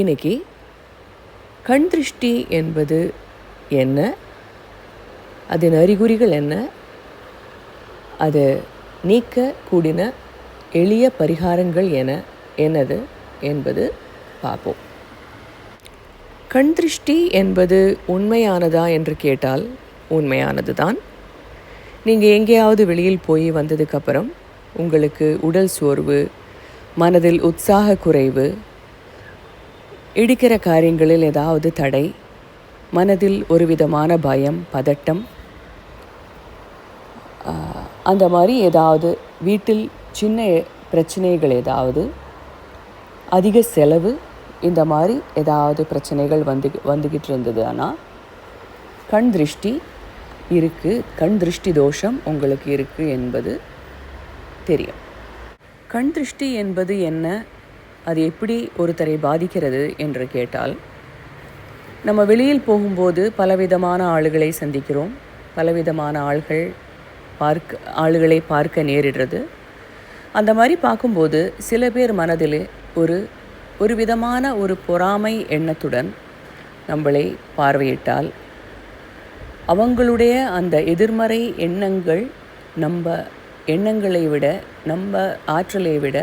இன்னைக்கு கண் திருஷ்டி என்பது என்ன, அதன் அறிகுறிகள் என்ன, அதை நீக்க கூடின எளிய பரிகாரங்கள் என்னது என்பது பார்ப்போம். கண் திருஷ்டி என்பது உண்மையானதா என்று கேட்டால் உண்மையானது தான். நீங்கள் எங்கேயாவது வெளியில் போய் வந்ததுக்கப்புறம் உங்களுக்கு உடல் சோர்வு, மனதில் உற்சாக குறைவு, இடிக்கிற காரியங்களில் ஏதாவது தடை, மனதில் ஒரு விதமான பயம், பதட்டம், அந்த மாதிரி ஏதாவது வீட்டில் சின்ன பிரச்சனைகள், ஏதாவது அதிக செலவு, இந்த மாதிரி ஏதாவது பிரச்சனைகள் வந்துக்கிட்டு இருந்தது. ஆனால் கண் திருஷ்டி இருக்குது, கண் திருஷ்டி தோஷம் உங்களுக்கு இருக்குது என்பது தெரியும். கண் திருஷ்டி என்பது என்ன, அது எப்படி ஒருத்தரை பாதிக்கிறது என்று கேட்டால், நம்ம வெளியில் போகும்போது பலவிதமான ஆளுகளை சந்திக்கிறோம், பலவிதமான ஆளுகளை பார்க்க நேரிடுறது. அந்த மாதிரி பார்க்கும்போது சில பேர் மனதில் ஒரு விதமான ஒரு பொறாமை எண்ணத்துடன் நம்மளை பார்வையிட்டால், அவங்களுடைய அந்த எதிர்மறை எண்ணங்கள் நம்ம எண்ணங்களை விட, நம்ம ஆற்றலை விட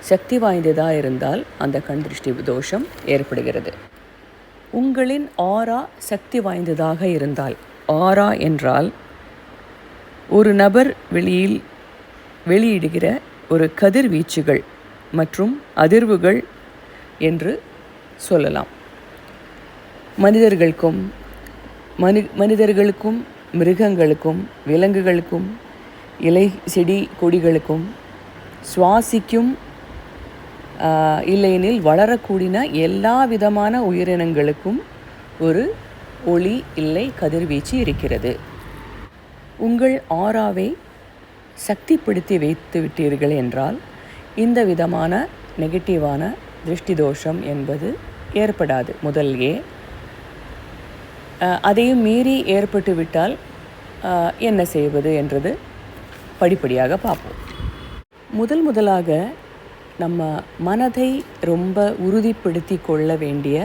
சக்தி வாய்ந்ததாக இருந்தால் அந்த கண் திருஷ்டி தோஷம் ஏற்படுகிறது. உங்களின் ஆரா சக்தி வாய்ந்ததாக இருந்தால், ஆரா என்றால் ஒரு நபர் வெளியிடுகிற ஒரு கதிர்வீச்சுகள் மற்றும் அதிர்வுகள் என்று சொல்லலாம். மனிதர்களுக்கும் மிருகங்களுக்கும் விலங்குகளுக்கும் இலை செடி கொடிகளுக்கும் சுவாசிக்கும் இல்லையெனில் வளரக்கூடிய எல்லா விதமான உயிரினங்களுக்கும் ஒரு ஒளி இல்லை கதிர்வீச்சு இருக்கிறது. உங்கள் ஆராவை சக்திப்படுத்தி வைத்து விட்டீர்கள் என்றால் இந்த விதமான நெகட்டிவான திருஷ்டி தோஷம் என்பது ஏற்படாது. முதல்லே அதையும் மீறி ஏற்பட்டு விட்டால் என்ன செய்வது என்றது படிப்படியாக பார்ப்போம். முதலாக நம்ம மனதை ரொம்ப உறுதிப்படுத்தி கொள்ள வேண்டிய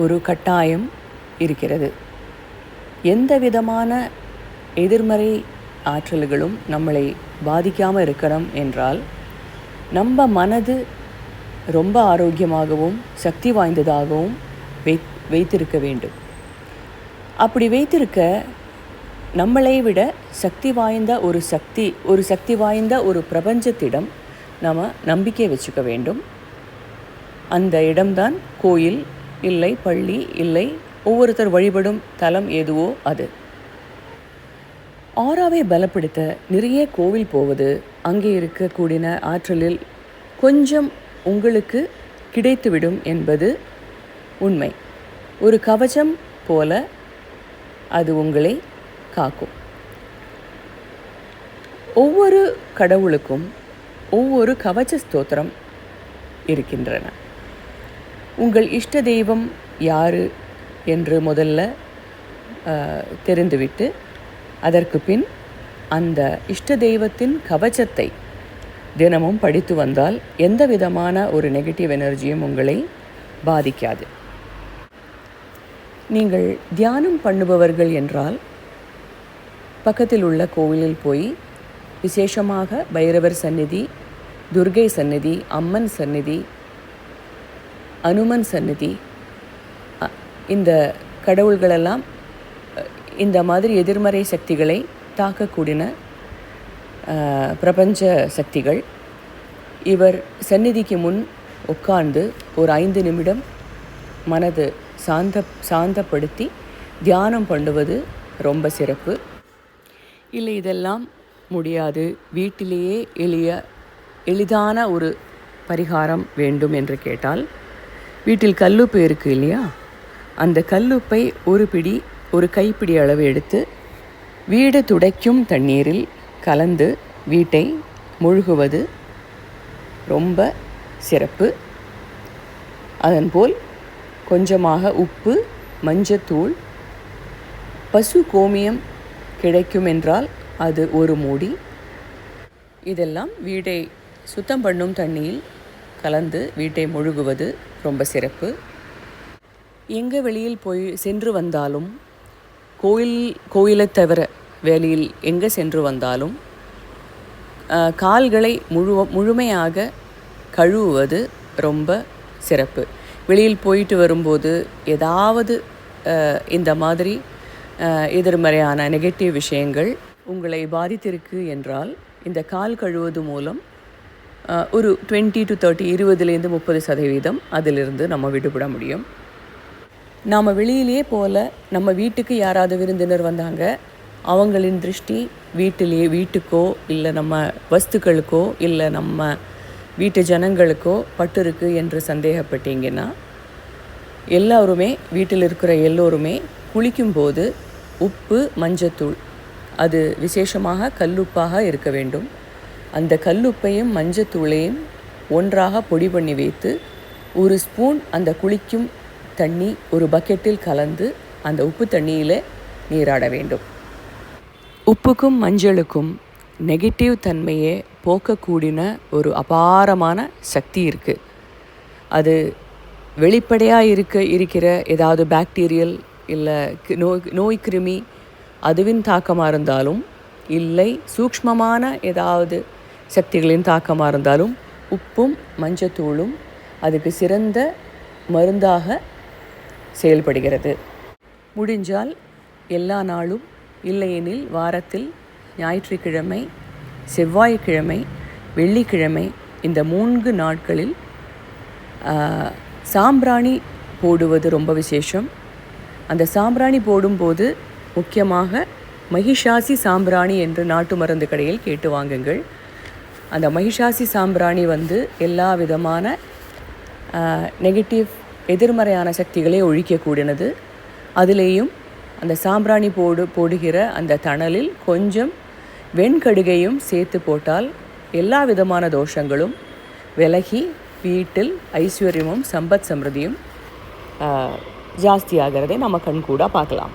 ஒரு கட்டாயம் இருக்கிறது. எந்த விதமான எதிர்மறை ஆற்றல்களும் நம்மளை பாதிக்காமல் இருக்கணும் என்றால் நம்ம மனது ரொம்ப ஆரோக்கியமாகவும் சக்தி வாய்ந்ததாகவும் வைத்திருக்க வேண்டும். அப்படி வைத்திருக்க நம்மளை விட சக்தி வாய்ந்த ஒரு பிரபஞ்சத்திடம் நாம் நம்பிக்கை வச்சுக்க வேண்டும். அந்த இடம்தான் கோயில் இல்லை, பள்ளி இல்லை, ஒவ்வொருத்தர் வழிபடும் தலம் எதுவோ அது. ஆராவை பலப்படுத்த நிறைய கோவில் போவது, அங்கே இருக்கக்கூடிய ஆற்றலில் கொஞ்சம் உங்களுக்கு கிடைத்துவிடும் என்பது உண்மை. ஒரு கவசம் போல அது உங்களை காக்கும். ஒவ்வொரு கடவுளுக்கும் ஒவ்வொரு கவச ஸ்தோத்திரம் இருக்கின்றன. உங்கள் இஷ்ட தெய்வம் யார் என்று முதல்ல தெரிந்துவிட்டு அதற்கு பின் அந்த இஷ்ட தெய்வத்தின் கவசத்தை தினமும் படித்து வந்தால் எந்த விதமான ஒரு நெகட்டிவ் எனர்ஜியும் உங்களை பாதிக்காது. நீங்கள் தியானம் பண்ணுபவர்கள் என்றால் பக்கத்தில் உள்ள கோவிலில் போய் விசேஷமாக பைரவர் சந்நிதி, துர்கை சந்நிதி, அம்மன் சந்நிதி, அனுமன் சந்நிதி, இந்த கடவுள்களெல்லாம் இந்த மாதிரி எதிர்மறை சக்திகளை தாக்கக்கூடிய பிரபஞ்ச சக்திகள். இவர் சந்நிதிக்கு முன் உட்கார்ந்து ஒரு 5 நிமிடம் மனது சாந்தப்படுத்தி தியானம் பண்ணுவது ரொம்ப சிறப்பு. இல்லை, இதெல்லாம் முடியாது, வீட்டிலேயே எளிதான ஒரு பரிகாரம் வேண்டும் என்று கேட்டால், வீட்டில் கல்லுப்பு இருக்குது இல்லையா, அந்த கல்லுப்பை ஒரு கைப்பிடி அளவு எடுத்து வீடு துடைக்கும் தண்ணீரில் கலந்து வீட்டை முழுகுவது ரொம்ப சிறப்பு. அதன்போல் கொஞ்சமாக உப்பு, மஞ்சத்தூள், பசு கோமியம் கிடைக்கும் என்றால் அது ஒரு மூடி, இதெல்லாம் வீடை சுத்தம் பண்ணும் தண்ணியில் கலந்து வீட்டை முழுகுவது ரொம்ப சிறப்பு. எங்கே வெளியில் சென்று வந்தாலும், கோயிலை தவிர வெளியில் எங்கே சென்று வந்தாலும் கால்களை முழுமையாக கழுவுவது ரொம்ப சிறப்பு. வெளியில் போயிட்டு வரும்போது ஏதாவது இந்த மாதிரி எதிர்மறையான நெகட்டிவ் விஷயங்கள் உங்களை பாதித்திருக்கு என்றால் இந்த கால் கழுவது மூலம் ஒரு 20 to 30, 20லேருந்து 30% அதிலிருந்து நம்ம விடுபட முடியும். நாம் வெளியிலே போல் நம்ம வீட்டுக்கு யாராவது விருந்தினர் வந்தாங்க, அவங்களின் திருஷ்டி வீட்டுக்கோ இல்லை நம்ம வஸ்துக்களுக்கோ இல்லை நம்ம வீட்டு ஜனங்களுக்கோ பட்டிருக்கு என்று சந்தேகப்பட்டீங்கன்னா, வீட்டில் இருக்கிற எல்லோருமே குளிக்கும்போது உப்பு, மஞ்சத்தூள், அது விசேஷமாக கல்லுப்பாக இருக்க வேண்டும். அந்த கல்லுப்பையும் மஞ்சத்தூளையும் ஒன்றாக பொடி பண்ணி வைத்து 1 ஸ்பூன் அந்த குளிக்கும் தண்ணி ஒரு பக்கெட்டில் கலந்து அந்த உப்பு தண்ணியில் நீராட வேண்டும். உப்புக்கும் மஞ்சளுக்கும் நெகட்டிவ் தன்மையை போக்கக்கூடின ஒரு அபாரமான சக்தி இருக்குது. அது வெளிப்படையாக இருக்கிற ஏதாவது பாக்டீரியல் இல்லை நோய் கிருமி அதுவின் தாக்கமாக இருந்தாலும், இல்லை சூக்ஷ்மமான ஏதாவது சக்திகளின் தாக்கமாக இருந்தாலும், உப்பும் மஞ்சத்தூளும் அதுக்கு சிறந்த மருந்தாக செயல்படுகிறது. முடிஞ்சால் எல்லா நாளும், இல்லையெனில் வாரத்தில் ஞாயிற்றுக்கிழமை, செவ்வாய்க்கிழமை, வெள்ளிக்கிழமை இந்த 3 நாட்களில் சாம்பிராணி போடுவது ரொம்ப விசேஷம். அந்த சாம்பிராணி போடும்போது முக்கியமாக மகிஷாசி சாம்பிராணி என்று நாட்டு மருந்து கடையில் கேட்டு வாங்குங்கள். அந்த மகிஷாசி சாம்பிராணி எல்லா விதமான நெகட்டிவ் எதிர்மறையான சக்திகளை ஒழிக்கக்கூடியது. அதிலேயும் அந்த சாம்பிராணி போடுகிற அந்த தணலில் கொஞ்சம் வெண்கடுகையும் சேர்த்து போட்டால் எல்லா விதமான தோஷங்களும் விலகி வீட்டில் ஐஸ்வர்யமும் சம்பத் சமிருதியும் ஜாஸ்தியாகிறதை நம்ம கண்கூட பார்க்கலாம்.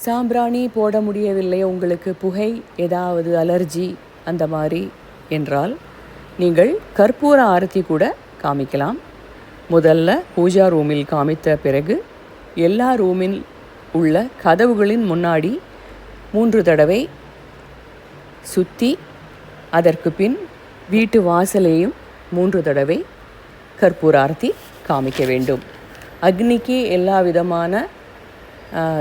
சாம்பிராணி போட முடியவில்லை, உங்களுக்கு புகை ஏதாவது அலர்ஜி அந்த மாதிரி என்றால் நீங்கள் கற்பூர ஆரத்தி கூட காமிக்கலாம். முதல்ல பூஜா ரூமில் காமித்த பிறகு எல்லா ரூமில் உள்ள கதவுகளின் முன்னாடி 3 தடவை சுற்றி, அதற்கு பின் வீட்டு வாசலையும் 3 தடவை கற்பூர ஆரத்தி காமிக்க வேண்டும். அக்னிக்கு எல்லா விதமான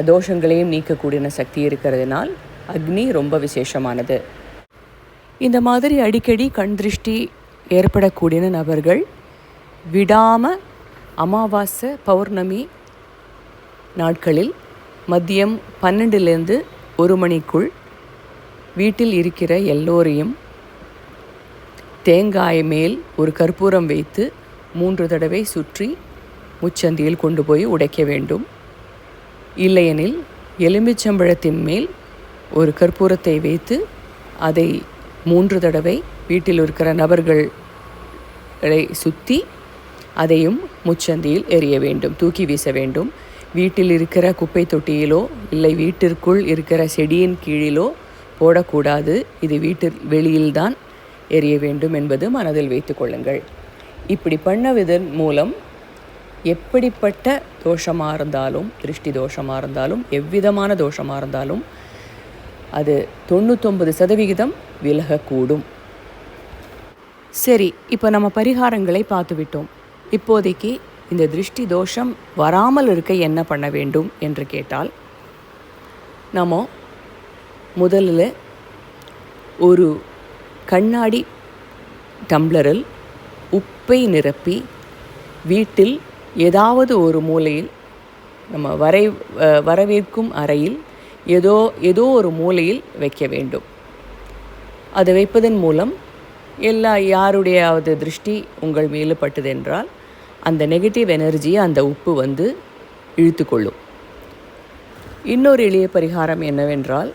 தோஷங்களையும் நீக்கக்கூடிய சக்தி இருக்கிறதுனால் அக்னி ரொம்ப விசேஷமானது. இந்த மாதிரி அடிக்கடி கண் திருஷ்டி ஏற்படக்கூடிய நபர்கள் விடாமல் அமாவாசை, பௌர்ணமி நாட்களில் மதியம் 12லேருந்து 1 மணிக்குள் வீட்டில் இருக்கிற எல்லோரையும் தேங்காய் மேல் ஒரு கற்பூரம் வைத்து 3 தடவை சுற்றி முச்சந்தியில் கொண்டு போய் உடைக்க வேண்டும். இல்லையெனில் எலுமிச்சம்பழத்தின் மேல் ஒரு கற்பூரத்தை வைத்து அதை 3 தடவை வீட்டில் இருக்கிற நபர்களை சுற்றி அதையும் முச்சந்தியில் எறிய வேண்டும், தூக்கி வீச வேண்டும். வீட்டில் இருக்கிற குப்பை தொட்டியிலோ இல்லை வீட்டிற்குள் இருக்கிற செடியின் கீழிலோ போடக்கூடாது. இது வீட்டில் வெளியில்தான் எறிய வேண்டும் என்பது மனதில் வைத்து கொள்ளுங்கள். இப்படி பண்ணுவதன் மூலம் எப்படிப்பட்ட தோஷமாக இருந்தாலும், திருஷ்டி தோஷமாக இருந்தாலும், எவ்விதமான தோஷமாக இருந்தாலும் அது 99% விலகக்கூடும். சரி, இப்போ நம்ம பரிகாரங்களை பார்த்துவிட்டோம். இப்போதைக்கு இந்த திருஷ்டி தோஷம் வராமல் இருக்க என்ன பண்ண வேண்டும் என்று கேட்டால், நம்ம முதலில் ஒரு கண்ணாடி டம்ளரில் உப்பை நிரப்பி வீட்டில் ஏதாவது ஒரு மூலையில், நம்ம வரவேற்கும் அறையில் ஏதோ ஒரு மூலையில் வைக்க வேண்டும். அதை வைப்பதன் மூலம் யாருடையாவது திருஷ்டி உங்கள் மேலே பட்டதென்றால் அந்த நெகட்டிவ் எனர்ஜியை அந்த உப்பு இழுத்து கொள்ளும். இன்னொரு எளிய பரிகாரம் என்னவென்றால்,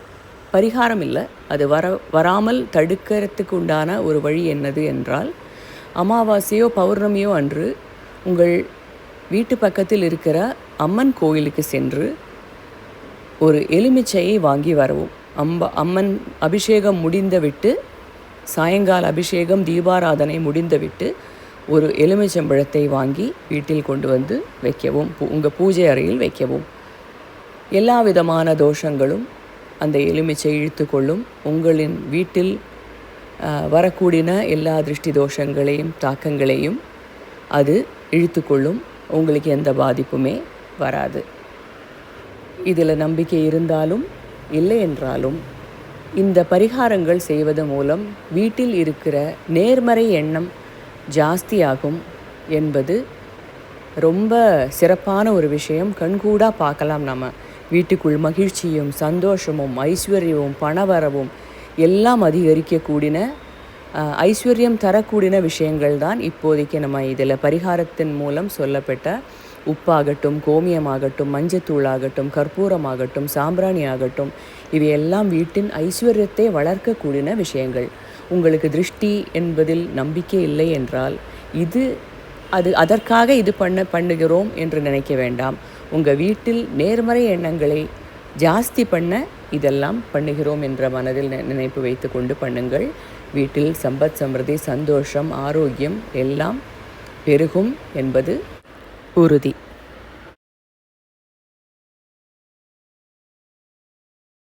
பரிகாரம் இல்லை, அது வராமல் தடுக்கிறதுக்கு உண்டான ஒரு வழி என்னது என்றால், அமாவாசையோ பௌர்ணமியோ அன்று உங்கள் வீட்டு பக்கத்தில் இருக்கிற அம்மன் கோயிலுக்கு சென்று ஒரு எலுமிச்சையை வாங்கி வரவும். அம்மன் அபிஷேகம் முடிந்து விட்டு சாயங்கால அபிஷேகம் தீபாராதனை முடிந்துவிட்டு ஒரு எலுமிச்சம்பழத்தை வாங்கி வீட்டில் கொண்டு வந்து வைக்கவும், உங்கள் பூஜை அறையில் வைக்கவும். எல்லா விதமான தோஷங்களும் அந்த எலுமிச்சை இழுத்து கொள்ளும். உங்களின் வீட்டில் வரக்கூடின எல்லா திருஷ்டி தோஷங்களையும் தாக்கங்களையும் அது இழுத்து கொள்ளும். உங்களுக்கு எந்த பாதிப்புமே வராது. இதில் நம்பிக்கை இருந்தாலும் இல்லை என்றாலும் இந்த பரிகாரங்கள் செய்வது மூலம் வீட்டில் இருக்கிற நேர்மறை எண்ணம் ஜாஸ்தியாகும் என்பது ரொம்ப சிறப்பான ஒரு விஷயம். கண்கூடாக பார்க்கலாம். நம்ம வீட்டுக்குள் மகிழ்ச்சியும் சந்தோஷமும் ஐஸ்வர்யமும் பணவரவும் எல்லாம் அதிகரிக்கக்கூடின ஐஸ்வர்யம் தரக்கூடின விஷயங்கள் தான் இப்போதைக்கு நம்ம இதில் பரிகாரத்தின் மூலம் சொல்லப்பட்ட உப்பாகட்டும், கோமியமாகட்டும், மஞ்சத்தூளாகட்டும், கற்பூரமாகட்டும், சாம்பிராணி ஆகட்டும், இவையெல்லாம் வீட்டின் ஐஸ்வர்யத்தை வளர்க்கக்கூடின விஷயங்கள். உங்களுக்கு திருஷ்டி என்பதில் நம்பிக்கை இல்லை என்றால் அதற்காக இது பண்ணுகிறோம் என்று நினைக்க வேண்டாம். உங்கள் வீட்டில் நேர்மறை எண்ணங்களை ஜாஸ்தி பண்ண இதெல்லாம் பண்ணுகிறோம் என்ற மனதில் நினைப்பு வைத்து கொண்டு பண்ணுங்கள். வீட்டில் சம்பத் சமிருத்தி, சந்தோஷம், ஆரோக்கியம் எல்லாம் பெருகும் என்பது உறுதி.